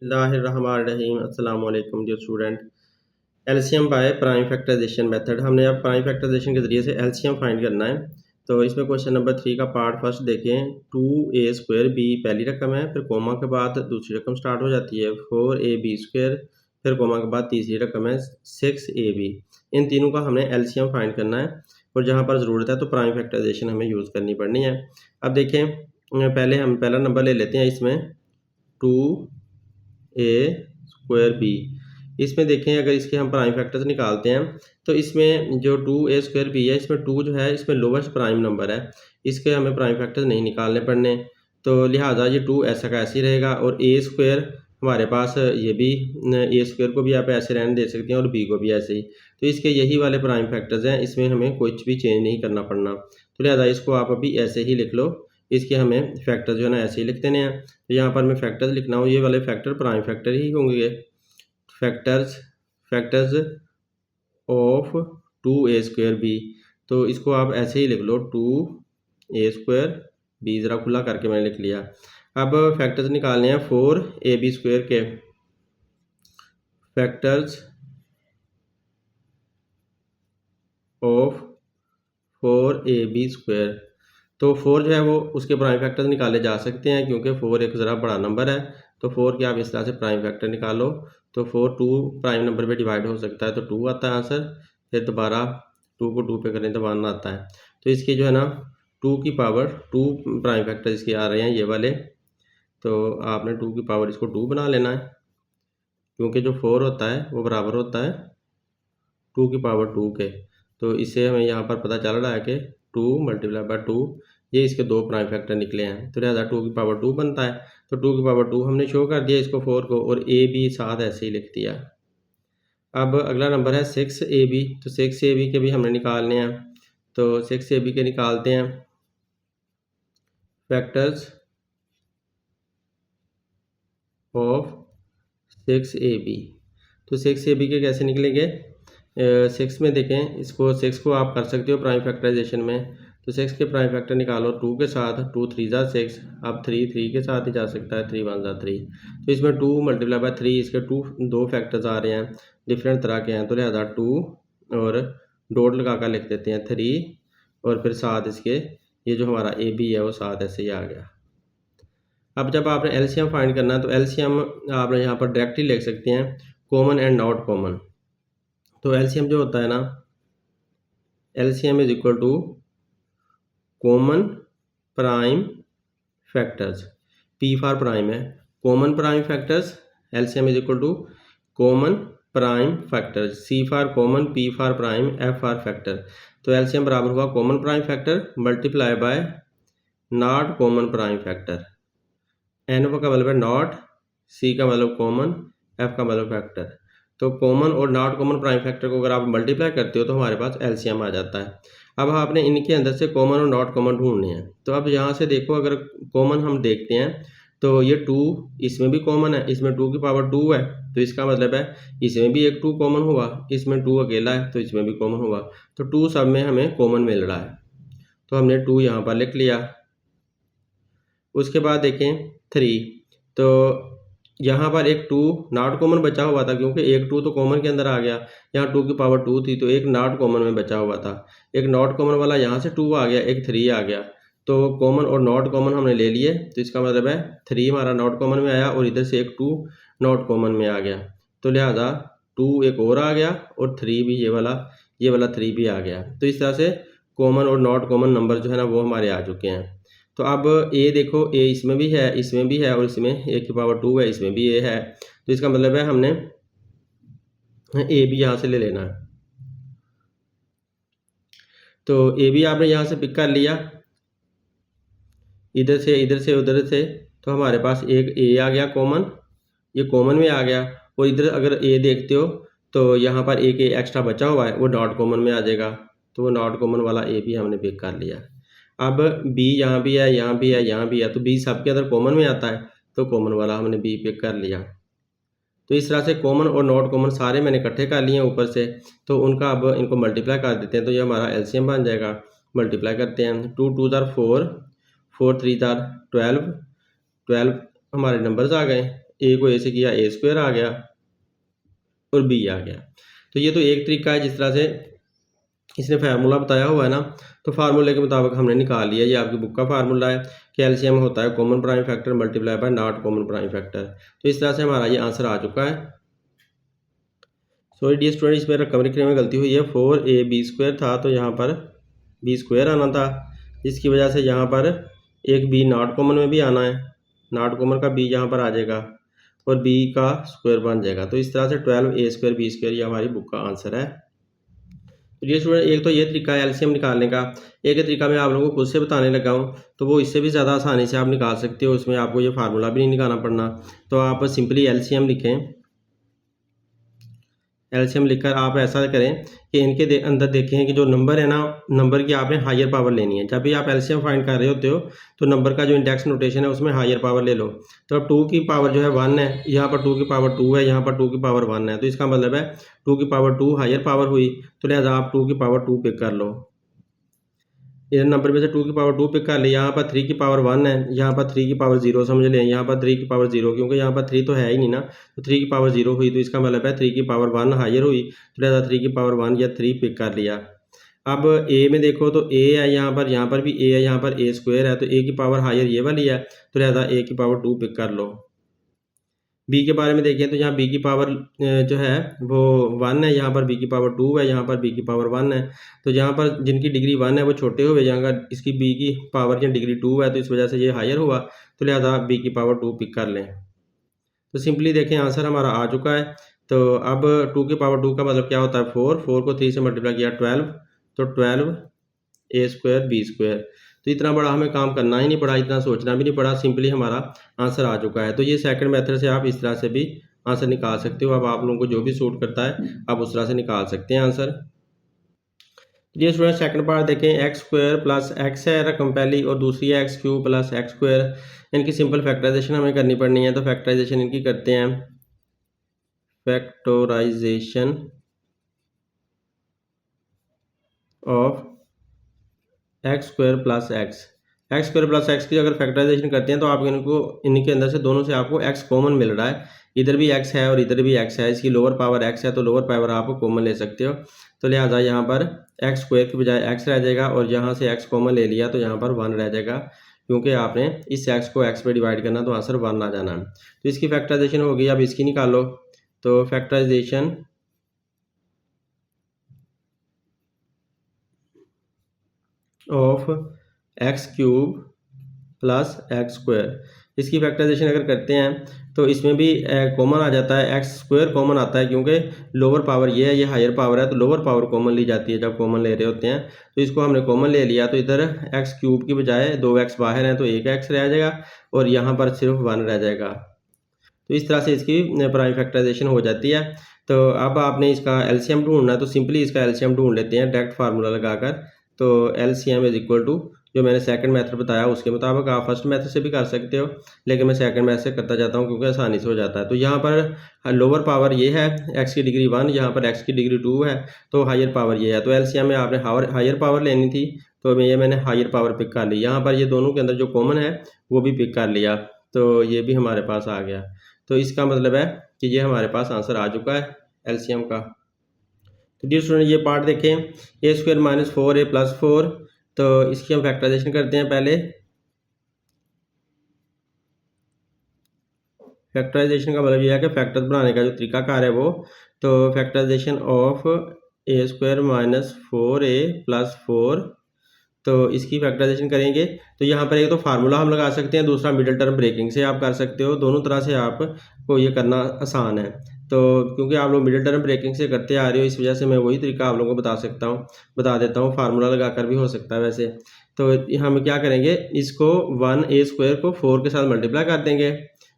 बिस्मिल्लाहिर्रहमानिर्रहीम अस्सलाम वालेकुम dear student. LCM by prime factorization method. हमने अब प्राइम फैक्टराइजेशन के ज़रिए से एलसीएम फाइंड करना है। तो इसमें क्वेश्चन नंबर 3 का पार्ट फर्स्ट देखें। 2a² पहली रकम है, फिर कोमा के बाद दूसरी रकम स्टार्ट हो जाती है 4ab², फिर कोमा के बाद तीसरी रकम है 6ab। इन तीनों का हमने एलसीएम फाइंड करना है और जहाँ पर ज़रूरत है तो प्राइम फैक्टराइजेशन हमें यूज़ करनी पड़नी है। अब देखें, पहले हम पहला नंबर ले लेते हैं। इसमें 2a²b, इसमें देखें अगर इसके हम प्राइम फैक्टर्स निकालते हैं तो इसमें जो 2a²b है, इसमें 2 जो है इसमें लोवेस्ट प्राइम नंबर है, इसके हमें प्राइम फैक्टर्स नहीं निकालने पड़ने। तो लिहाजा ये 2 ऐसा का ऐसे ही रहेगा और a² हमारे पास ये भी a² को भी आप ऐसे रहने दे सकते हैं और b को भी ऐसे ही। तो इसके यही वाले प्राइम फैक्टर्स हैं, इसमें हमें कुछ भी चेंज नहीं करना पड़ना। तो लिहाजा इसको आप अभी ऐसे ही लिख लो। इसके हमें फैक्टर जो है ना ऐसे ही लिख देने हैं। तो यहाँ पर मैं फैक्टर्स लिखना हूँ, ये वाले फैक्टर प्राइम फैक्टर ही होंगे। फैक्टर्स ऑफ 2a²b, तो इसको आप ऐसे ही लिख लो 2a²b, ज़रा खुला करके मैंने लिख लिया। अब फैक्टर्स निकालने हैं 4ab² के। फैक्टर्स ऑफ 4ab², तो 4 जो है वो उसके प्राइम फैक्टर निकाले जा सकते हैं क्योंकि 4 एक ज़रा बड़ा नंबर है। तो 4 के आप इस तरह से प्राइम फैक्टर निकालो तो 4 2 प्राइम नंबर पे डिवाइड हो सकता है तो 2 आता है आंसर। फिर दोबारा 2 को 2 पे करें तो 1 आता है। तो इसकी जो है ना 2 की पावर 2 प्राइम फैक्टर इसके आ रहे हैं ये वाले। तो आपने 2 की पावर इसको 2 बना लेना है क्योंकि जो 4 होता है वो बराबर होता है 2 की पावर 2 के। तो इससे हमें यहाँ पर पता चल रहा है कि 2 × 2 ये इसके 2 प्राइम फैक्टर निकले हैं। तो लिहाजा 2 की पावर 2 बनता है। तो 2 की पावर 2 हमने शो कर दिया इसको 4 को, और ए बी साथ ऐसे ही लिख दिया। अब अगला नंबर है 6ab। तो 6ab के भी हमने निकालने हैं। तो 6ab के निकालते हैं फैक्टर्स ऑफ 6ab। तो 6ab के कैसे निकलेंगे? 6 में देखें, इसको 6 को आप कर सकते हो प्राइम फैक्टराइजेशन में। तो 6 के प्राइम फैक्टर निकालो 2 के साथ, 2 3 ज़ा 6। अब 3 3 के साथ ही जा सकता है, 3 1 ज़ा 3। तो इसमें 2 × 3 इसके 2 फैक्टर्स आ रहे हैं, डिफरेंट तरह के हैं। तो लिहाजा 2 और डॉट लगा कर लिख देते हैं 3, और फिर साथ इसके ये जो हमारा ए बी है वो साथ ऐसे ही आ गया। अब जब आपने एलसीएम फाइंड करना है तो एलसीएम आप यहाँ पर डायरेक्ट ही लिख सकते हैं, कॉमन एंड नॉट कॉमन। तो एलसीएम जो होता है ना, LCM is equal to common prime factors. P for prime है, common prime factors. LCM is equal to common prime factors. C for common, P for prime, F for factor. तो LCM बराबर हुआ common prime factor multiply by not common prime factor. N का मतलब है not, सी का मतलब common, F का मतलब फैक्टर। तो कॉमन और नॉट कॉमन प्राइम फैक्टर को अगर आप मल्टीप्लाई करते हो तो हमारे पास एलसीएम आ जाता है। अब आपने इनके अंदर से कॉमन और नॉट कॉमन ढूंढने हैं। तो अब यहाँ से देखो, अगर कॉमन हम देखते हैं तो ये 2 इसमें भी कॉमन है, इसमें 2 की पावर 2 है, तो इसका मतलब है इसमें भी एक 2 कॉमन हुआ, इसमें 2 अकेला है तो इसमें भी कॉमन हुआ। तो 2 सब में हमें कॉमन मिल रहा है, तो हमने 2 यहाँ पर लिख लिया। उसके बाद देखें 3, तो यहाँ पर एक 2 नॉट कॉमन बचा हुआ था क्योंकि एक 2 तो कॉमन के अंदर आ गया। यहाँ 2 की पावर 2 थी तो एक नॉट कॉमन में बचा हुआ था। एक नॉट कॉमन वाला यहाँ से 2 आ गया, एक 3 आ गया। तो कॉमन और नॉट कॉमन हमने ले लिए, तो इसका मतलब है 3 हमारा नॉट कॉमन में आया और इधर से एक 2 नॉट कॉमन में आ गया। तो लिहाजा 2 एक और आ गया और 3 भी, ये वाला 3 भी आ गया। तो इस तरह से कॉमन और नॉट कॉमन नंबर जो है ना वो हमारे आ चुके हैं। तो अब ए देखो, ए इसमें भी है, इसमें भी है, और इसमें ए की पावर 2 है, इसमें भी ए है। तो इसका मतलब है हमने ए भी यहाँ से ले लेना है। तो ए भी आपने यहाँ से पिक कर लिया, इधर से उधर से। तो हमारे पास एक ए आ गया कॉमन, ये कॉमन में आ गया। और इधर अगर ए देखते हो तो यहाँ पर एक ए एक्स्ट्रा बचा हुआ है, वो नॉट कॉमन में आ जाएगा। तो वो नॉट कॉमन वाला ए भी हमने पिक कर लिया। अब बी यहाँ भी है, यहाँ भी है, यहाँ भी है, तो बी सबके अंदर कॉमन में आता है, तो कॉमन वाला हमने बी पिक कर लिया। तो इस तरह से कॉमन और नॉट कॉमन सारे मैंने इकट्ठे कर लिए ऊपर से। तो उनका अब इनको मल्टीप्लाई कर देते हैं, तो ये हमारा एलसीएम बन जाएगा। मल्टीप्लाई करते हैं, 2 2 ज़ार 4, 4 3 ज़ार 12, 12 हमारे नंबर्स आ गए। ए को ए से किया ए स्क्वायर आ गया और बी आ गया। तो ये तो एक तरीका है जिस तरह से इसने फार्मूला बताया हुआ है ना, तो फार्मूले के मुताबिक हमने निकाल लिया। ये आपकी बुक का फार्मूला है कि एलसीएम होता है common prime factor multiply by not common prime factor. तो इस तरह से हमारा ये आंसर आ चुका है। सॉरी डियर स्टूडेंट, इसमें रकम लिखने में गलती हुई है। 4ab² था तो यहाँ पर b² आना था, जिसकी वजह से यहाँ पर एक b नॉट कॉमन में भी आना है, नॉट कॉमन का b यहाँ पर आ जाएगा और b का स्क्वायर बन जाएगा। तो इस तरह से 12a² b² ये हमारी बुक का आंसर है। ये स्टूडेंट एक तो ये तरीका है एलसीएम निकालने का, एक तरीका मैं आप लोगों को खुद से बताने लगा हूँ, तो वो इससे भी ज़्यादा आसानी से आप निकाल सकते हो। उसमें आपको ये फार्मूला भी नहीं निकालना पड़ना। तो आप सिंपली एलसीएम लिखें। एलसीएम लिखकर आप ऐसा करें कि इनके अंदर देखें कि जो नंबर है ना, नंबर की आपने हायर पावर लेनी है। जब भी आप एलसीएम फाइंड कर रहे होते हो तो नंबर का जो इंडेक्स नोटेशन है उसमें हायर पावर ले लो। तो अब 2 की पावर जो है 1 है, यहाँ पर 2 की पावर 2 है, यहाँ पर 2 की पावर 1 है। तो इसका मतलब है 2 की पावर 2 हायर पावर हुई, तो लिहाजा आप 2 की पावर 2 पिक कर लो। इधर नंबर में से 2 की पावर 2 पिक कर ले। यहाँ पर 3 की पावर 1 है, यहाँ पर 3 की पावर 0 समझ लें, यहाँ पर 3 की पावर 0, क्योंकि यहाँ पर 3 तो है ही नहीं ना, तो 3 की पावर 0 हुई, तो इसका मतलब है 3 की पावर 1 हायर हुई, तो लिहाजा 3 की पावर 1 या 3 पिक कर लिया। अब ए में देखो तो ए है यहाँ पर भी ए है, यहाँ पर ए स्क्वायर है, तो ए की पावर हायर ये वाली है, तो लिहाजा ए की पावर 2 पिक कर लो। बी के बारे में देखें तो यहाँ बी की पावर जो है वो 1 है, यहाँ पर बी की पावर 2 है, यहाँ पर बी की पावर 1 है। तो यहाँ पर जिनकी डिग्री 1 है वो छोटे हुए, यहाँ का इसकी बी की पावर या डिग्री 2 है, तो इस वजह से ये हायर हुआ, तो लिहाजा बी की पावर 2 पिक कर लें। तो सिंपली देखें आंसर हमारा आ चुका है। तो अब 2 की पावर 2 का मतलब क्या होता है 4 को 3 से मल्टीप्लाई किया 12, तो 12a² b²। तो इतना बड़ा हमें काम करना ही नहीं पड़ा, इतना सोचना भी नहीं पड़ा, सिंपली हमारा आंसर आ चुका है। तो ये सेकंड मेथड से आप इस तरह से भी आंसर निकाल सकते हो। अब आप लोगों को जो भी सूट करता है आप उस तरह से निकाल सकते हैं आंसर। ये स्टूडेंट सेकंड पार्ट देखें, x² प्लस x है रकम पहली, और दूसरी है x³ प्लस x²। इनकी सिंपल फैक्टराइजेशन हमें करनी पड़नी है। तो फैक्टराइजेशन इनकी करते हैं, factorization of x² plus x की अगर फैक्टराइजेशन करते हैं तो आप इनको इनके अंदर से दोनों से आपको x कॉमन मिल रहा है। इधर भी x है और इधर भी x है, इसकी लोअर पावर x है, तो लोअर पावर आप कॉमन ले सकते हो। तो लिहाजा यहाँ पर x² की बजाय x रह जाएगा, और यहाँ से x कॉमन ले लिया तो यहाँ पर 1 रह जाएगा, क्योंकि आपने इस x को x पे डिवाइड करना, तो आंसर 1 आ जाना है। तो इसकी फैक्टराइजेशन होगी। अब इसकी निकालो। तो factorization of x³ plus x², इसकी फैक्टराइजेशन अगर करते हैं तो इसमें भी कॉमन आ जाता है, x² कॉमन आता है, क्योंकि लोअर पावर ये है, ये हायर पावर है, तो लोअर पावर कॉमन ली जाती है जब कॉमन ले रहे होते हैं। तो इसको हमने कॉमन ले लिया, तो इधर x³ की बजाय 2x बाहर है, तो 1x रह जाएगा, और यहाँ पर सिर्फ 1 रह जाएगा। तो इस तरह से इसकी प्राइम फैक्टराइजेशन हो जाती है। तो अब आपने इसका एलसीएम ढूंढना है, तो सिंपली इसका एलसीएम ढूंढ लेते हैं डायरेक्ट फार्मूला लगाकर। तो एलसीएम इज इक्वल टू, जो मैंने सेकंड मेथड बताया उसके मुताबिक आप फर्स्ट मेथड से भी कर सकते हो, लेकिन मैं सेकंड मेथड से करता जाता हूँ क्योंकि आसानी से हो जाता है। तो यहाँ पर लोअर पावर ये है, x की डिग्री 1, यहाँ पर x की डिग्री 2 है, तो हायर पावर ये है। तो एलसीएम में आपने हायर पावर लेनी थी, तो मैंने हायर पावर पिक कर ली। यहाँ पर ये दोनों के अंदर जो कॉमन है वो भी पिक कर लिया, तो ये भी हमारे पास आ गया। तो इसका मतलब है कि ये हमारे पास आंसर आ चुका है एलसीएम का। तो डियर स्टूडेंट ये पार्ट देखें, a² माइनस 4a प्लस 4। तो इसकी हम फैक्टराइजेशन करते हैं पहले। फैक्टराइजेशन का मतलब यह है कि फैक्टर्स बनाने का जो तरीकाकार है वो, तो factorization of a² minus 4a plus 4, तो इसकी फैक्टराइजेशन करेंगे। तो यहाँ पर एक तो फार्मूला हम लगा सकते हैं, दूसरा मिडिल टर्म ब्रेकिंग से आप कर सकते हो। दोनों तरह से आपको ये करना आसान है। तो क्योंकि आप लोग मिडिल टर्म ब्रेकिंग से करते आ रहे हो, इस वजह से मैं वही तरीका आप लोगों को बता देता हूँ। फार्मूला लगाकर भी हो सकता है वैसे। तो हम क्या करेंगे, इसको 1a² को 4 के साथ मल्टीप्लाई कर देंगे।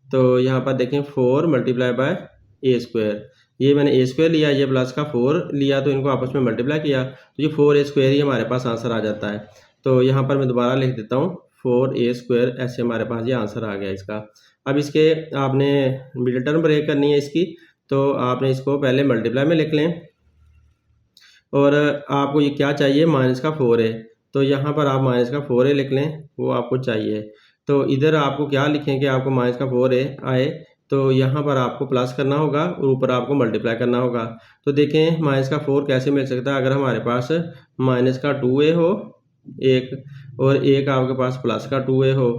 तो यहाँ पर देखें 4 मल्टीप्लाई बाय a², ये मैंने a² लिया, ये प्लस का 4 लिया, तो इनको आपस में मल्टीप्लाई किया, तो ये 4a² ही हमारे पास आंसर आ जाता है। तो यहाँ पर मैं दोबारा लिख देता हूँ 4a², ऐसे हमारे पास ये आंसर आ गया इसका। अब इसके आपने मिडिल टर्म ब्रेक करनी है इसकी, तो आपने इसको पहले मल्टीप्लाई में लिख लें, और आपको ये क्या चाहिए, माइनस का 4a, तो यहाँ पर आप माइनस का 4a लिख लें, वो आपको चाहिए। तो इधर आपको क्या लिखें कि आपको माइनस का 4a आए, तो यहाँ पर आपको प्लस करना होगा और ऊपर आपको मल्टीप्लाई करना होगा। तो देखें माइनस का 4 कैसे मिल सकता है, अगर हमारे पास माइनस का 2a हो एक और एक आपके पास प्लस का 2a हो,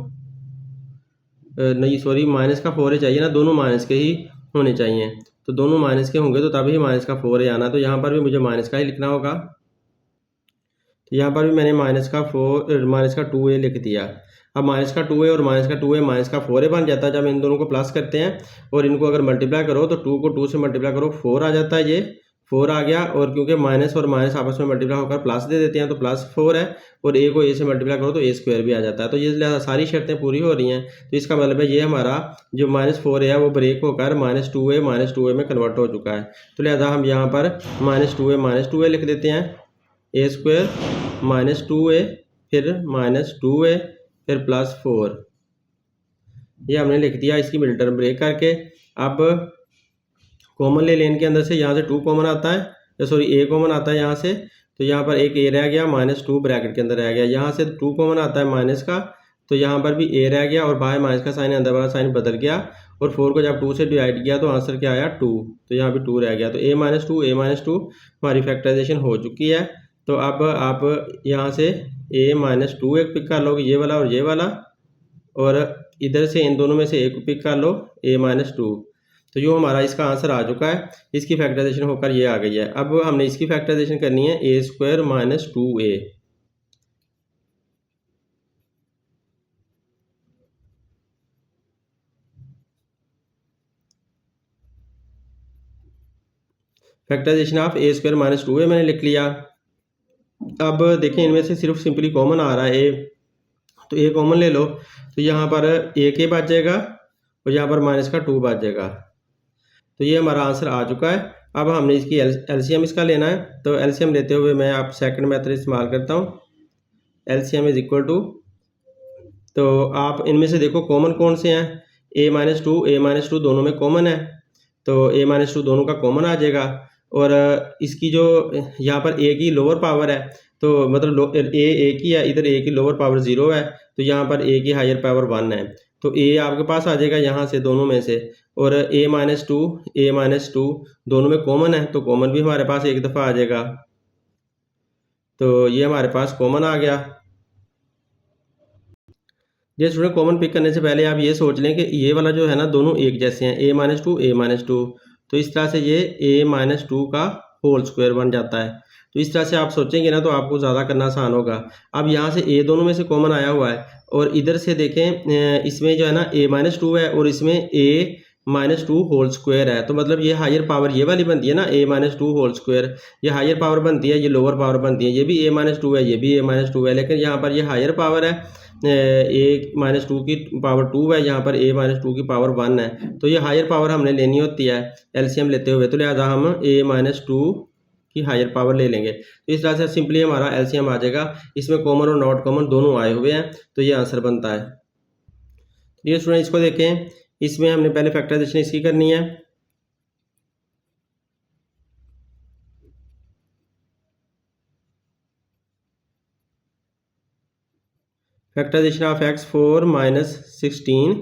नहीं सॉरी माइनस का 4a चाहिए ना, दोनों माइनस के ही होने चाहिए। तो दोनों माइनस के होंगे तो तभी माइनस का 4a आना। तो यहाँ पर भी मुझे माइनस का ही लिखना होगा। तो यहाँ पर भी मैंने माइनस का 2a लिख दिया। अब माइनस का 2a और माइनस का 2a माइनस का 4a बन जाता है जब इन दोनों को प्लस करते हैं। और इनको अगर मल्टीप्लाई करो तो 2 को 2 से मल्टीप्लाई करो 4 आ जाता है, ये 4 आ गया। और क्योंकि माइनस और माइनस आपस में मल्टीप्लाई होकर प्लस दे देते हैं तो प्लस 4 है। और a को a से मल्टीप्लाई करो तो a स्क्वायर भी आ जाता है। तो ये लिहाजा सारी शर्तें पूरी हो रही हैं। तो इसका मतलब है ये हमारा जो -4a है वो ब्रेक होकर -2a में कन्वर्ट हो चुका है। तो लिहाजा हम यहाँ पर -2a लिख देते हैं, a स्क्वायर -2a फिर -2a फिर +4, ये हमने लिख दिया इसकी मिडिल टर्म ब्रेक करके। अब कॉमन ले लें इनके अंदर से, यहाँ से 2 कॉमन आता है, सॉरी a कॉमन आता है यहाँ से। तो यहाँ पर एक a रह गया, -2 ब्रैकेट के अंदर रह गया। यहाँ से 2 कॉमन आता है माइनस का, तो यहाँ पर भी a रह गया और बाहर माइनस का साइन, अंदर वाला साइन बदल गया। और 4 को जब 2 से डिवाइड किया तो आंसर क्या आया 2, तो यहाँ भी 2 रह गया। तो a - 2 हमारी फैक्टराइजेशन हो चुकी है। तो अब आप यहाँ से a - 2 एक पिक कर लोगे, ये वाला और ये वाला, और इधर से इन दोनों में से एक पिक कर लो a - 2। तो जो हमारा इसका आंसर आ चुका है, इसकी फैक्टराइजेशन होकर ये आ गई है। अब हमने इसकी फैक्टराइजेशन करनी है a square - 2a। Factorization of a square - 2a मैंने लिख लिया। अब देखें इनमें से सिर्फ सिंपली कॉमन आ रहा है a, तो a कॉमन ले लो। तो यहाँ पर a के बच जाएगा और यहाँ पर -2 बच जाएगा। तो ये हमारा आंसर आ चुका है। अब हमने इसकी एलसीएम इसका लेना है। तो एलसीएम लेते हुए मैं आप सेकंड मेथड इस्तेमाल करता हूँ। एलसीएम इज इक्वल टू, तो आप इनमें से देखो कॉमन कौन से हैं, a - 2 दोनों में कॉमन है। तो a - 2 दोनों का कॉमन आ जाएगा। और इसकी जो यहाँ पर a की लोअर पावर है, तो मतलब a की है, इधर a की लोअर पावर 0 है, तो यहाँ पर a की हायर पावर 1 है। तो a आपके पास आ जाएगा यहाँ से दोनों में से। और a - 2 दोनों में कॉमन है, तो कॉमन भी हमारे पास एक दफ़ा आ जाएगा। तो ये हमारे पास कॉमन आ गया। ये स्टूडेंट कॉमन पिक करने से पहले आप ये सोच लें कि ये वाला जो है ना दोनों एक जैसे हैं, a - 2 तो इस तरह से ये a - 2 का होल स्क्वायर बन जाता है। तो इस तरह से आप सोचेंगे ना तो आपको ज़्यादा करना आसान होगा। अब यहाँ से a दोनों में से कॉमन आया हुआ है, और इधर से देखें इसमें जो है ना a - 2 है और इसमें a - 2 होल स्क्वायर है। तो मतलब ये हायर पावर ये वाली बनती है ना a - 2 होल स्क्वायर, ये हायर पावर बनती है, ये लोअर पावर बनती है। ये भी a - 2 है, ये भी a - 2 है, लेकिन यहाँ पर ये हायर पावर है, a - 2 की पावर 2 है, यहाँ पर a - 2 की पावर 1 है। तो ये हायर पावर हमने लेनी होती है एलसीएम लेते हुए, तो लिहाजा हम a - 2 की हायर पावर ले लेंगे। तो इस तरह से सिंपली हमारा एलसीएम आ जाएगा। इसमें कॉमन और नॉट कॉमन दोनों आए हुए हैं, तो ये आंसर बनता है। ये स्टूडेंट इसको देखें, इसमें हमने पहले फैक्टराइजेशन इसकी करनी है। फैक्टराइजेशन ऑफ x4 - 16,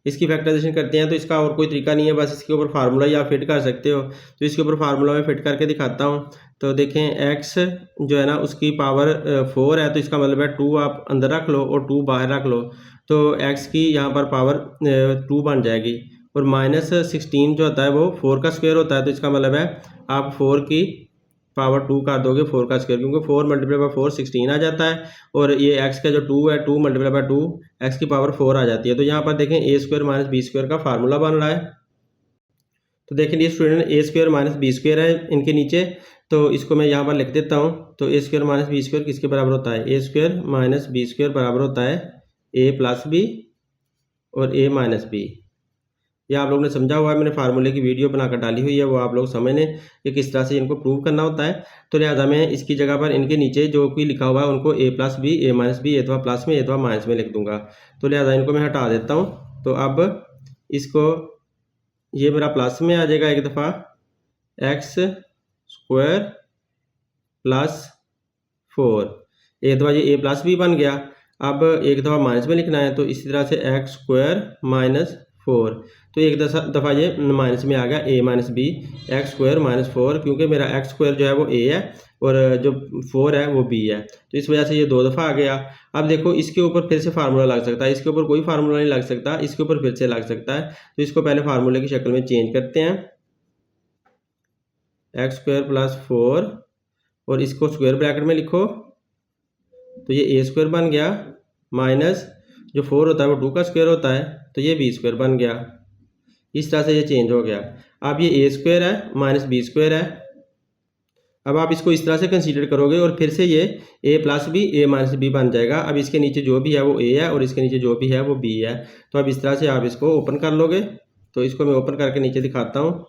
इसकी फैक्टराइजेशन करते हैं। तो इसका और कोई तरीका नहीं है, बस इसके ऊपर फार्मूला ही आप फिट कर सकते हो। तो इसके ऊपर फार्मूला में फिट करके दिखाता हूँ। तो देखें x जो है ना उसकी पावर 4 है, तो इसका मतलब है 2 आप अंदर रख लो और 2 बाहर रख लो, तो x की यहाँ पर पावर 2 बन जाएगी। और -16 जो होता है वो 4 का स्क्वायर होता है, तो इसका मतलब है आप 4 की पावर 2 कर दोगे 4 का स्क्वायर, क्योंकि 4 × 4 16 आ जाता है। और ये x का जो 2 है 2 × 2 x की पावर 4 आ जाती है। तो यहाँ पर देखें a स्क्वायर - b स्क्वायर का फार्मूला बन रहा है। तो देखें ये student a square - b square है इनके नीचे, तो इसको मैं यहाँ पर लिख देता हूँ। तो a स्क्वायर - b स्क्वायर किसके बराबर होता है, a स्क्वायर - b स्क्वायर बराबर होता है a + b और a - b। ये आप लोगों ने समझा हुआ है, मैंने फार्मूले की वीडियो बनाकर डाली हुई है, वो आप लोग समझ लें कि किस तरह से इनको प्रूव करना होता है। तो लिहाजा मैं इसकी जगह पर इनके नीचे जो कोई लिखा हुआ है उनको a + b, a - b, अथवा प्लस में अथवा माइनस में लिख दूंगा। तो लिहाजा इनको मैं हटा देता हूँ। तो अब इसको ये मेरा प्लस में आ जाएगा एक दफ़ा, x स्क्वायर + 4, एक दफ़ा ये a + b बन गया। अब एक दफ़ा माइनस में लिखना है, तो इसी तरह से x स्क्वायर - 4। तो एक दफ़ा ये माइनस में आ गया a minus B X square minus 4, क्योंकि मेरा एक्स स्क्वायर जो है वो a है और जो 4 है वो b है, तो इस वजह से ये 2 दफ़ा आ गया। अब देखो इसके ऊपर फिर से फार्मूला लग सकता है, इसके ऊपर कोई फार्मूला नहीं लग सकता, इसके ऊपर फिर से लग सकता है। तो इसको पहले फार्मूले की शक्ल में चेंज करते हैं, एक्स स्क्वायर प्लस 4 और इसको स्क्वायर ब्रैकेट में लिखो, तो ये a स्क्वायर बन गया माइनस जो 4 होता है वो 2 का स्क्वायर होता है, तो ये b स्क्वायर बन गया। इस तरह से ये चेंज हो गया। अब ये a स्क्वायर है माइनस b स्क्वायर है। अब आप इसको इस तरह से कंसीडर करोगे और फिर से ये a plus B a minus B बन जाएगा। अब इसके नीचे जो भी है वो a है और इसके नीचे जो भी है वो b है। तो अब इस तरह से आप इसको ओपन कर लोगे, तो इसको मैं ओपन करके नीचे दिखाता हूँ।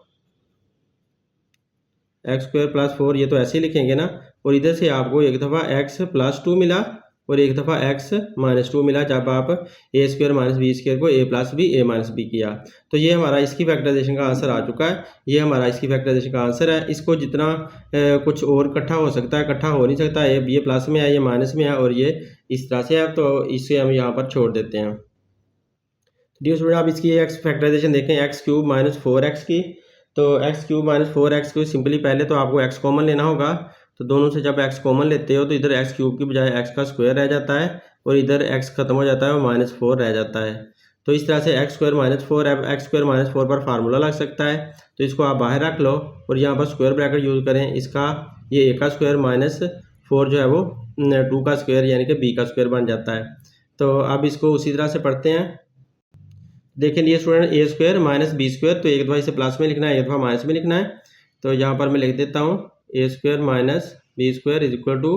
एक्स स्क्वायर प्लस 4 ये तो ऐसे ही लिखेंगे ना, और इधर से आपको एक दफ़ा एक्स प्लस 2 मिला और एक दफ़ा एक्स माइनस 2 मिला, जब आप ए स्क्वायर माइनस बी स्क्वायर को ए प्लस बी ए माइनस बी किया। तो ये हमारा इसकी फैक्टराइजेशन का आंसर आ चुका है। ये हमारा इसकी फैक्टराइजेशन का आंसर है। इसको जितना कुछ और इकट्ठा हो सकता है, इकट्ठा हो नहीं सकता। ये प्लस में है, ये माइनस में है और ये इस तरह से है, तो इसे हम यहाँ पर छोड़ देते हैं। डियर स्टूडेंट, आप इसकी एक्स फैक्टराइजेशन देखें, एक्स क्यूब माइनस 4x की। तो एक्स क्यूब माइनस 4x को सिंपली पहले तो आपको x कॉमन लेना होगा। तो दोनों से जब x कॉमन लेते हो तो इधर एक्स क्यूब की बजाय x का स्क्वायर रह जाता है और इधर x खत्म हो जाता है और माइनस 4 रह जाता है। तो इस तरह से एक्स स्क्वायर माइनस 4, अब एक्स स्क्वायर माइनस 4 पर फार्मूला लग सकता है, तो इसको आप बाहर रख लो और यहाँ पर स्क्वायर ब्रैकेट यूज़ करें। इसका ये a का स्क्वायर माइनस 4 जो है वो 2 का स्क्वायर यानी कि b का स्क्वायर बन जाता है। तो अब इसको उसी तरह से पढ़ते हैं। देखिए लिए स्टूडेंट, ए स्क्वायर माइनस बी स्क्वायर, तो एक दफ़ा इसे प्लस में लिखना है, एक दफ़ा माइनस में लिखना है। तो यहाँ पर मैं लिख देता हूँ a square minus b square is equal to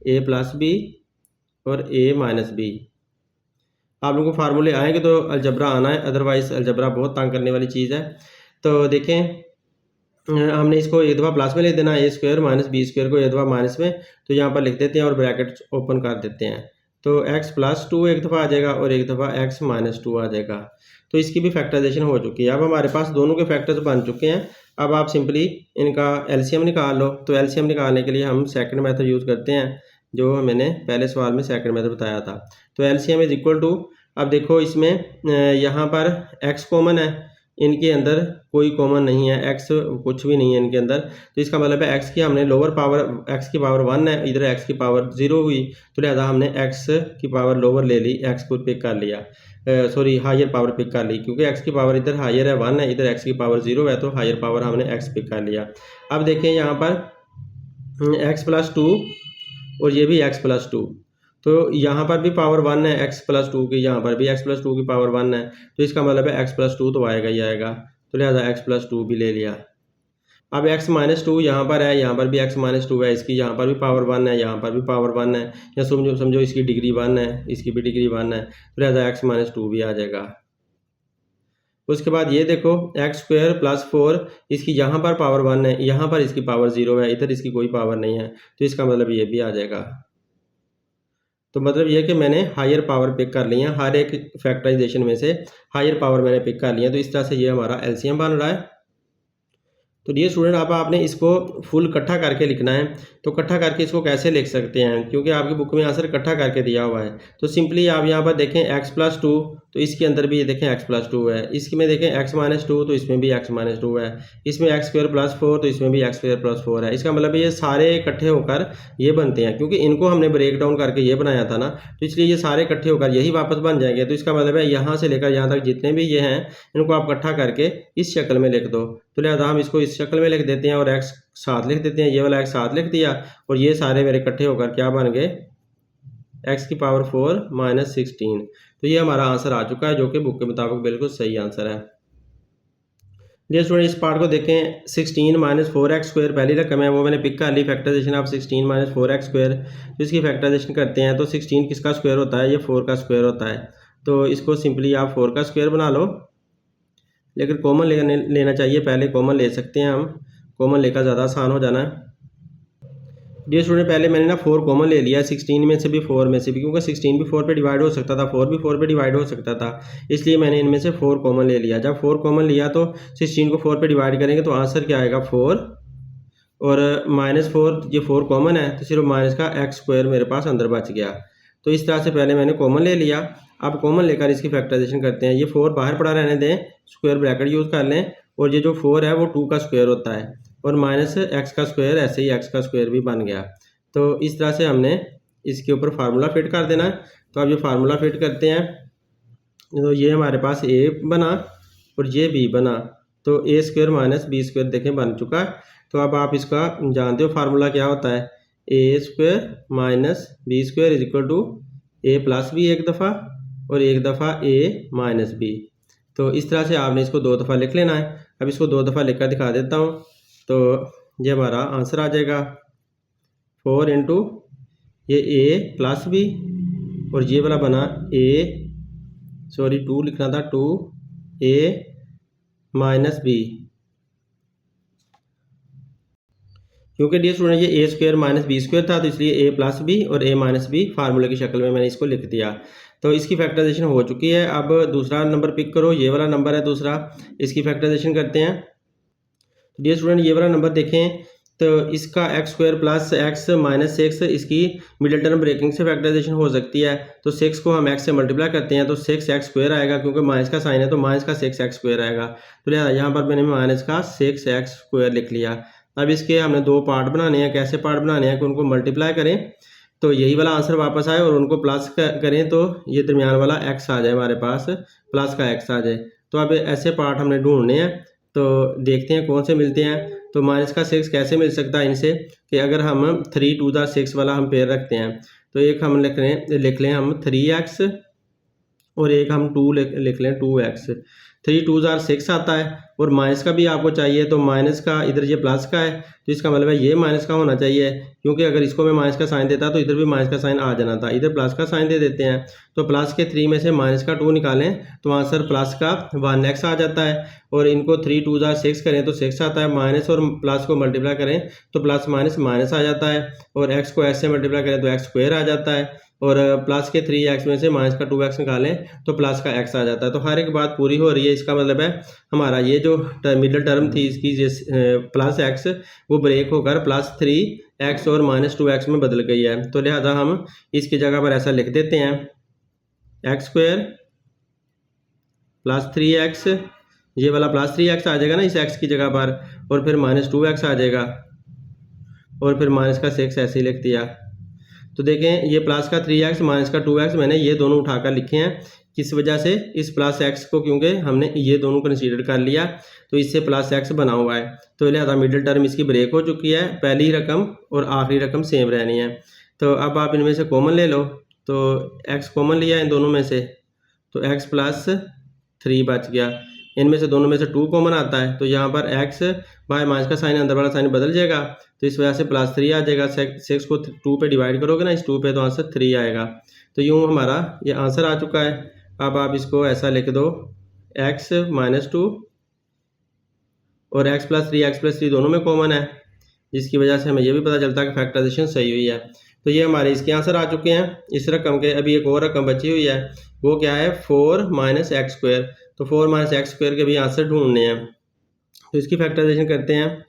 a plus b और ए माइनस बी। आप लोगों को फार्मूले आएंगे तो अलजबरा आना है, अदरवाइज अलजबरा बहुत तंग करने वाली चीज़ है। तो देखें, हमने इसको एक दफ़ा प्लस में लिख देना, ए स्क्वायर माइनस बी स्क्वायर को एक दफ़ा माइनस में, तो यहाँ पर लिख देते हैं और ब्रैकेट ओपन कर देते हैं। तो x प्लस 2 एक दफ़ा आ जाएगा और एक दफ़ा x माइनस 2 आ जाएगा। तो इसकी भी फैक्टराइजेशन हो चुकी है। अब हमारे पास दोनों के फैक्टर्स बन चुके हैं। अब आप सिंपली इनका एलसीएम निकाल लो। तो एलसीएम निकालने के लिए हम सेकंड मेथड यूज़ करते हैं, जो मैंने पहले सवाल में सेकंड मेथड बताया था। तो एलसीएम इज इक्वल टू, अब देखो इसमें यहाँ पर x कॉमन है, इनके अंदर कोई कॉमन नहीं है, x कुछ भी नहीं है इनके अंदर। तो इसका मतलब है x की हमने लोअर पावर, x की पावर 1 है, इधर x की पावर 0 हुई, तो लिहाजा हमने x की पावर लोअर ले ली, x को पिक कर लिया, सॉरी हायर पावर पिक कर ली, क्योंकि x की पावर इधर हायर है 1 है, इधर x की पावर 0 है, तो हायर पावर हमने x पिक कर लिया। अब देखें यहाँ पर x प्लस 2 और ये भी x प्लस 2, तो यहाँ पर भी पावर 1 है x प्लस 2 की, यहाँ पर भी x प्लस 2 की पावर 1 है, तो इसका मतलब है x प्लस 2 तो आएगा ही आएगा, तो लिहाजा x प्लस 2 भी ले लिया। अब x माइनस 2 यहाँ पर है, यहाँ पर भी x माइनस 2 है, इसकी यहाँ पर भी पावर 1 है, यहाँ पर भी पावर 1 है, या समझो इसकी डिग्री 1 है, इसकी भी डिग्री 1 है, तो लिहाजा x माइनस 2 भी आ जाएगा। उसके बाद ये देखो एक्स स्क्वायर प्लस 4, इसकी यहाँ पर पावर 1 है, यहाँ पर इसकी पावर 0 है, इधर इसकी कोई पावर नहीं है, तो इसका मतलब ये भी आ जाएगा। तो मतलब ये कि मैंने हायर पावर पिक कर ली है, हर एक फैक्टराइजेशन में से हायर पावर मैंने पिक कर लिया, तो इस तरह से ये हमारा एलसीएम बन रहा है। तो डियर स्टूडेंट, अब आपने इसको फुल इकट्ठा करके लिखना है। तो इकट्ठा करके इसको कैसे लिख सकते हैं, क्योंकि आपकी बुक में आंसर इकट्ठा करके दिया हुआ है। तो सिंपली आप यहाँ पर देखें x प्लस 2, तो इसके अंदर भी ये देखें x प्लस 2 है, इसमें देखें x माइनस 2, तो इसमें भी x माइनस 2 है, इसमें x स्क्वायर प्लस 4, तो इसमें भी x स्क्वायर प्लस 4 है। इसका मतलब ये सारे इकट्ठे होकर ये बनते हैं, क्योंकि इनको हमने ब्रेक डाउन करके ये बनाया था ना, तो इसलिए ये सारे इकट्ठे होकर यही वापस बन जाएंगे। तो इसका मतलब है यहाँ से लेकर यहाँ तक जितने भी ये हैं, इनको आप इकट्ठा करके इस शक्ल में लिख दो। तो लिहाजा हम इसको इस शक्ल में लिख देते हैं और x साथ लिख देते हैं, ये वाला x साथ लिख दिया और ये सारे मेरे इकट्ठे होकर क्या बन गए, x की पावर 4 माइनस 16। तो ये हमारा आंसर आ चुका है, जो कि बुक के मुताबिक बिल्कुल सही आंसर है। डियर स्टूडेंट, इस पार्ट को देखें, 16 माइनस 4x स्क्वायर पहली रकम है, वो मैंने पिक कर ली, factorisation of 16 minus 4x square. तो इसकी फैक्टराइजेशन करते हैं, तो 16 किसका स्क्वायर होता है, ये 4 का स्क्वायर होता है। तो इसको सिंपली आप 4 का स्क्वायर बना लो, लेकिन कॉमन लेना चाहिए, पहले कॉमन ले सकते हैं हम, कॉमन लेकर ज़्यादा आसान हो जाना है। डियर स्टूडेंट, पहले मैंने ना 4 कॉमन ले लिया, 16 में से भी 4 में से भी, क्योंकि 16 भी 4 पे डिवाइड हो सकता था, 4 भी 4 पे डिवाइड हो सकता था, इसलिए मैंने इनमें से 4 कॉमन ले लिया। जब 4 कॉमन लिया तो 16 को 4 पे डिवाइड करेंगे तो आंसर क्या आएगा, 4 और माइनस 4, ये 4 कॉमन है, तो सिर्फ माइनस का x स्क्वायर मेरे पास अंदर बच गया। तो इस तरह से पहले मैंने कॉमन ले लिया। अब कॉमन लेकर इसकी फैक्टराइजेशन करते हैं। ये 4 बाहर पड़ा रहने दें, स्क्वायर ब्रैकेट यूज़ कर लें, और ये जो 4 है वो 2 का स्क्वायर होता है, और माइनस एक्स का स्क्वायर, ऐसे ही एक्स का स्क्वायर भी बन गया। तो इस तरह से हमने इसके ऊपर फार्मूला फिट कर देना है। तो अब ये फार्मूला फिट करते हैं, तो ये हमारे पास ए बना और ये बी बना, तो ए स्क्वायर माइनस बी स्क्वायर देखें बन चुका है। तो अब आप इसका जानते हो फार्मूला क्या होता है, a square minus b square is equal to a plus b एक दफ़ा और एक दफ़ा ए माइनस बी। तो इस तरह से आपने इसको 2 दफ़ा लिख लेना है। अब इसको 2 दफ़ा लिखकर दिखा देता हूँ। तो ये हमारा आंसर आ जाएगा 4 इंटू ये ए प्लस बी, और ये वाला बना ए, सॉरी 2 लिखना था, 2 ए माइनस बी, क्योंकि डियर स्टूडेंट ये ए स्क्वायर माइनस बी स्क्वायर था, तो इसलिए ए प्लस बी और ए माइनस बी फार्मूले की शक्ल में मैंने इसको लिख दिया। तो इसकी फैक्टराइजेशन हो चुकी है। अब दूसरा नंबर पिक करो, ये वाला नंबर है दूसरा, इसकी फैक्टराइजेशन करते हैं। डियर स्टूडेंट ये वाला नंबर देखें, तो इसका x square plus x minus 6, इसकी मिडिल टर्म ब्रेकिंग से फैक्टराइजेशन हो सकती है। तो 6 को हम एक्स से मल्टीप्लाई करते हैं तो 6 एक्स स्क्वायर आएगा, क्योंकि माइनस का साइन है तो माइनस का 6 एक्स स्क्वायर आएगा। तो लिहाजा यहाँ पर मैंने माइनस का 6 एक्स स्क्वायर लिख लिया। अब इसके हमने 2 पार्ट बनाने हैं। कैसे पार्ट बनाने हैं कि उनको मल्टीप्लाई करें तो यही वाला आंसर वापस आए, और उनको प्लस करें तो ये दरमियान वाला एक्स आ जाए, हमारे पास प्लस का एक्स आ जाए। तो अब ऐसे पार्ट हमने ढूंढने हैं, तो देखते हैं कौन से मिलते हैं। तो माइनस का 6 कैसे मिल सकता है इनसे, कि अगर हम 3 2 6 वाला हम पेयर रखते हैं, तो एक हम लिख लें हम 3x, और एक हम 2 लिख लें 2x। 3 2 6 आता है, और माइनस का भी आपको चाहिए, तो माइनस का इधर ये प्लस का है, तो इसका मतलब है ये माइनस का होना चाहिए, क्योंकि अगर इसको मैं माइनस का साइन देता तो इधर भी माइनस का साइन आ जाना था। इधर प्लस का साइन दे देते हैं, तो प्लस के 3 में से माइनस का 2 निकालें तो आंसर प्लस का 1x आ जाता है, और इनको 3 2 6 करें तो 6 आता है। माइनस और प्लस को मल्टीप्लाई करें तो प्लस माइनस माइनस आ जाता है, और एक्स को एक्स से मल्टीप्लाई करें तो एक्स स्क्वायर आ जाता है, और प्लस के 3x में से माइनस का 2x निकालें तो प्लस का x आ जाता है। तो हर एक बात पूरी हो रही है। इसका मतलब है हमारा ये जो मिडिल टर्म थी इसकी प्लस x, वो ब्रेक होकर प्लस 3x और माइनस 2x में बदल गई है। तो लिहाजा हम इसकी जगह पर ऐसा लिख देते हैं, एक्स स्क्वायर प्लस 3x, ये वाला प्लस 3x आ जाएगा ना इस x की जगह पर, और फिर माइनस 2x आ जाएगा, और फिर माइनस का 6 ऐसे ही लिख दिया। तो देखें ये प्लस का 3x माइनस का 2x मैंने ये दोनों उठाकर लिखे हैं। किस वजह से, इस प्लस x को, क्योंकि हमने ये दोनों कंसीडर कर लिया, तो इससे प्लस x बना हुआ है। तो लिहाजा मिडिल टर्म इसकी ब्रेक हो चुकी है, पहली रकम और आखिरी रकम सेम रहनी है। तो अब आप इनमें से कॉमन ले लो, तो x कॉमन लिया इन दोनों में से, तो x प्लस 3 बच गया। इनमें से दोनों में से 2 कॉमन आता है, तो यहाँ पर x बाय माइनस का साइन अंदर वाला साइन बदल जाएगा, तो इस वजह से प्लस 3 आ जाएगा। 6 को 2 पे डिवाइड करोगे ना, इस 2 पे, तो आंसर 3 आएगा। तो यूँ हमारा ये आंसर आ चुका है। अब आप इसको ऐसा लिख दो, x माइनस 2 और x प्लस 3 दोनों में कॉमन है, जिसकी वजह से हमें ये भी पता चलता है कि फैक्टराइजेशन सही हुई है। तो ये हमारे इसके आंसर आ चुके हैं इस रकम के। अभी एक और रकम बची हुई है, वो क्या है, 4 माइनस एक्स स्क्वायर। तो 4 माइनस एक्स स्क्वायर के भी आंसर ढूंढने हैं, तो इसकी फैक्टराइजेशन करते हैं।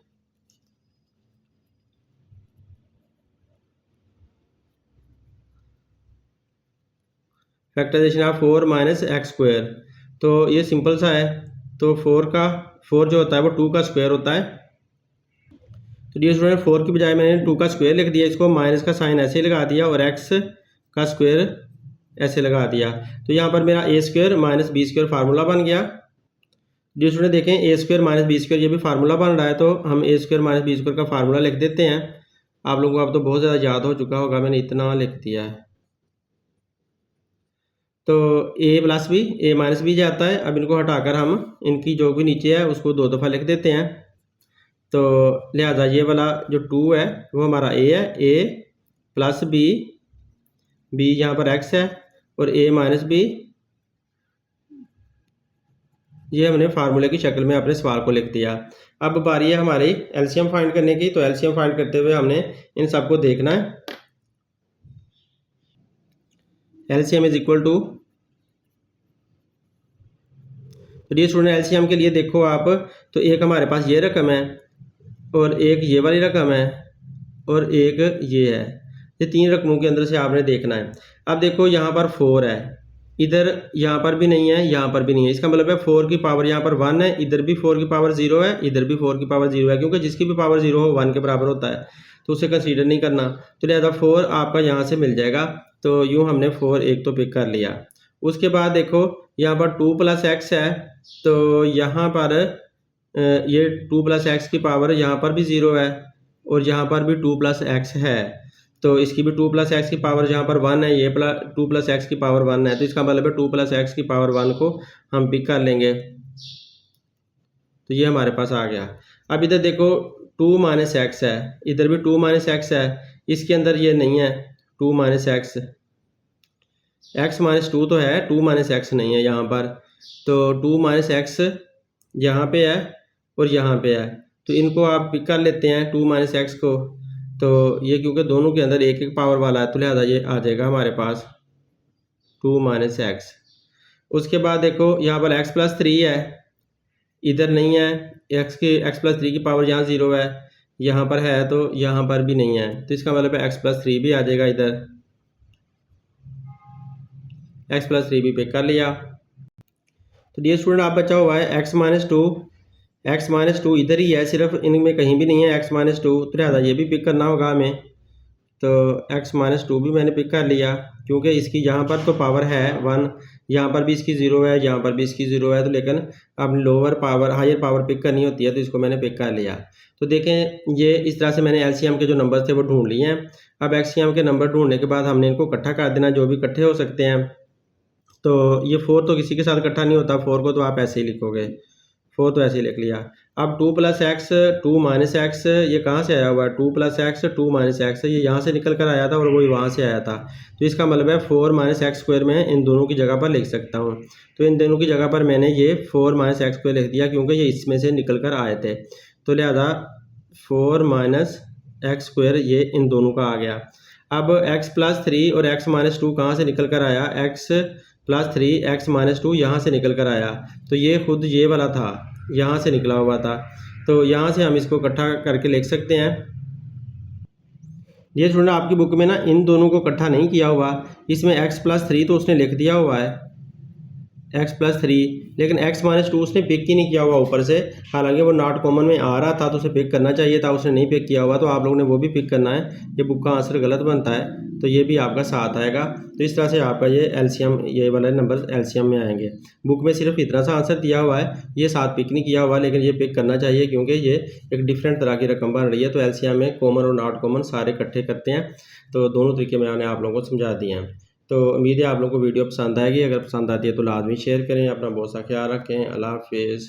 Factorization of 4 minus X square, तो ये सिंपल सा है। तो 4 जो होता है वो 2 का स्क्वायर होता है। तो डियर स्टूडेंट 4 की बजाय मैंने 2 का स्क्वायर लिख दिया, इसको माइनस का साइन ऐसे लगा दिया, और x का स्क्वायर ऐसे लगा दिया। तो यहाँ पर मेरा a square minus b square formula बन गया। डियर स्टूडेंट देखें a square minus b square ये भी फार्मूला बन रहा है, तो हम a square minus b square का फार्मूला लिख देते हैं। आप लोगों को अब तो बहुत ज़्यादा याद हो चुका होगा, मैंने इतना लिख दिया है। तो ए प्लस बी, ए माइनस बी जाता है। अब इनको हटाकर हम इनकी जो भी नीचे है उसको 2 दफ़ा लिख देते हैं। तो लिहाजा ये वाला जो 2 है वो हमारा ए है, ए प्लस बी, बी यहाँ पर x है, और ए माइनस बी, ये हमने फार्मूले की शक्ल में अपने सवाल को लिख दिया। अब बारी है हमारी एलसीएम फाइंड करने की। तो एलसीएम फाइंड करते हुए हमने इन सबको देखना है। एलसीएम इज इक्वल टू, तो डियर स्टूडेंट एलसीएम के लिए देखो आप, तो एक हमारे पास ये रकम है, और एक ये वाली रकम है, और एक ये है। ये 3 रकमों के अंदर से आपने देखना है। अब देखो यहाँ पर 4 है, इधर यहाँ पर भी नहीं है, यहाँ पर भी नहीं है। इसका मतलब है 4 की पावर यहाँ पर 1 है, इधर भी 4 की पावर 0 है, इधर भी 4 की पावर 0 है, क्योंकि जिसकी भी पावर 0 हो 1 के बराबर होता है, तो उसे कंसीडर नहीं करना। तो लिहाजा 4 आपका यहाँ से मिल जाएगा। तो यूँ हमने 4 एक तो पिक कर लिया। उसके बाद देखो यहाँ पर 2 + x है, तो यहाँ पर ये 2 + x की पावर यहाँ पर भी 0 है और यहाँ पर भी 2 + x है, तो इसकी भी 2 + x की पावर यहाँ पर 1 है, ये 2 + x की पावर 1 है, तो इसका मतलब है 2 + x की पावर 1 को हम पिक कर लेंगे। तो ये हमारे पास आ गया। अब इधर देखो 2 - x है, इधर भी 2 - x है, इसके अंदर ये नहीं है 2 - x, x - 2 तो है, 2 - x नहीं है यहाँ पर। तो 2 - x यहाँ पे है और यहाँ पे है, तो इनको आप पिक कर लेते हैं 2 - x को। तो ये क्योंकि दोनों के अंदर एक एक पावर वाला है, तो लिहाजा ये आ जाएगा हमारे पास 2 - x। उसके बाद देखो यहाँ पर x + 3 है, इधर नहीं है, x + 3 की पावर यहाँ 0 है, यहाँ पर है तो यहाँ पर भी नहीं है, तो इसका मतलब है x + 3 भी आ जाएगा इधर। x + 3 भी पिक कर लिया। तो डियर स्टूडेंट आप बचा हुआ है x - 2 इधर ही है, सिर्फ इनमें कहीं भी नहीं है x - 2, तो लिहाजा ये भी पिक करना होगा हमें। तो x - 2 भी मैंने पिक कर लिया, क्योंकि इसकी यहाँ पर तो पावर है 1, यहाँ पर भी इसकी 0 है, यहाँ पर भी इसकी 0 है, तो लेकिन अब lower power higher power pick करनी होती है, तो इसको मैंने पिक कर लिया। तो देखें ये इस तरह से मैंने एलसीएम के जो नंबर थे वो ढूंढ लिए हैं। अब एलसीएम के नंबर ढूंढने के बाद हमने इनको इकट्ठा कर देना, जो भी इकट्ठे हो सकते हैं। तो ये 4 तो किसी के साथ इकट्ठा नहीं होता, 4 को तो आप ऐसे ही लिखोगे, 4 तो ऐसे ही लिख लिया। अब 2 + x 2 - x ये कहाँ से आया हुआ है, 2 + x 2 - x ये यहाँ से निकल कर आया था और वही वहाँ से आया था, तो इसका मतलब है 4 - x² में इन दोनों की जगह पर लिख सकता हूँ। तो इन दोनों की जगह पर मैंने ये 4 - x² लिख दिया, क्योंकि ये इसमें से निकल कर आए थे, तो लिहाजा 4 - x² ये इन दोनों का आ गया। अब x + 3 और x - 2 कहाँ से निकल कर आया, x + 3 x - 2 यहाँ से निकल कर आया, तो ये खुद ये वाला था, यहाँ से निकला हुआ था, तो यहाँ से हम इसको इकट्ठा करके लिख सकते हैं। ये स्टूडेंट आपकी बुक में ना इन दोनों को इकट्ठा नहीं किया हुआ, इसमें x + 3 तो उसने लिख दिया हुआ है, x + 3, लेकिन x - 2 उसने पिक ही नहीं किया हुआ ऊपर से, हालांकि वो नॉट कॉमन में आ रहा था तो उसे पिक करना चाहिए था, उसने नहीं पिक किया हुआ, तो आप लोगों ने वो भी पिक करना है। ये बुक का आंसर गलत बनता है, तो ये भी आपका साथ आएगा। तो इस तरह से आपका ये एलसीएम, ये वाले नंबर एलसीएम में आएंगे। बुक में सिर्फ इतना सा आंसर दिया हुआ है, ये साथ पिक नहीं किया हुआ, लेकिन ये पिक करना चाहिए, क्योंकि ये एक डिफरेंट तरह की रकम बन रही है। तो एलसीएम में कॉमन और नॉट कॉमन सारे इकट्ठे करते हैं, तो दोनों तरीके मैंने आप लोगों को समझा दिए हैं। तो उम्मीद है आप लोगों को वीडियो पसंद आएगी, अगर पसंद आती है तो लाजमी शेयर करें, अपना बहुत सा ख्याल रखें। अल्लाह हाफिज़।